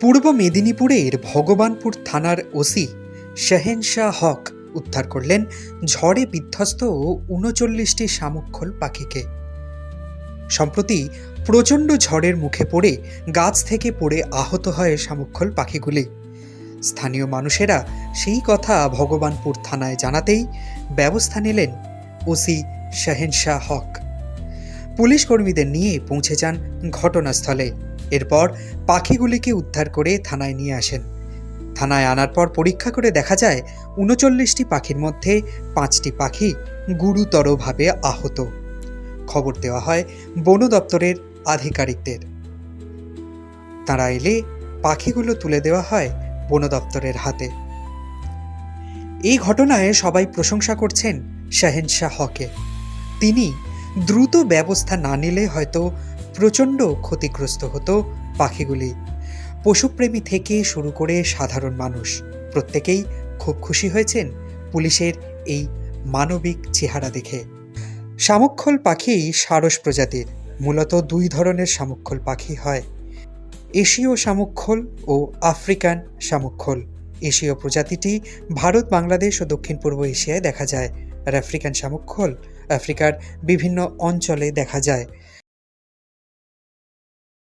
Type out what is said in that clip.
পূর্ব মেদিনীপুরের ভগবানপুর থানার ওসি শাহেনশাহ হক উদ্ধার করলেন ঝড়ে বিধ্বস্ত ৩৯টি শামুকখোল পাখিকে। সম্প্রতি প্রচণ্ড ঝড়ের মুখে পড়ে গাছ থেকে পড়ে আহত হয় শামুকখোল পাখিগুলি। স্থানীয় মানুষেরা সেই কথা ভগবানপুর থানায় জানাতেই ব্যবস্থা নিলেন ওসি শাহেনশাহ হক। পুলিশ কর্মীদের নিয়ে পৌঁছে যান ঘটনাস্থলে। এরপর পাখিগুলিকে উদ্ধার করে থানায় নিয়ে আসেন। থানায় আনার পর পরীক্ষা করে দেখা যায় ৩৯টি পাখির মধ্যে ৫টি পাখি গুরুতরভাবে আহত। খবর দেওয়া হয় বন দপ্তরের আধিকারিকদের। তারা এলে পাখিগুলো তুলে দেওয়া হয় বন দপ্তরের হাতে। এই ঘটনায় সবাই প্রশংসা করছেন শাহেনশাহ হকের। তিনি দ্রুত ব্যবস্থা না নিলে হয়তো প্রচণ্ড ক্ষতিগ্রস্ত হতো পাখিগুলি। পশুপ্রেমী থেকে শুরু করে সাধারণ মানুষ প্রত্যেকেই খুব খুশি হয়েছেন পুলিশের এই মানবিক চেহারা দেখে। শামুকখোল পাখি সারস প্রজাতির। মূলত দুই ধরনের শামুকখোল পাখি হয়, এশীয় শামুকখোল ও আফ্রিকান শামুকখোল। এশীয় প্রজাতিটি ভারত, বাংলাদেশ ও দক্ষিণ পূর্ব এশিয়ায় দেখা যায়, আর আফ্রিকান শামুকখোল আফ্রিকার বিভিন্ন অঞ্চলে দেখা যায়।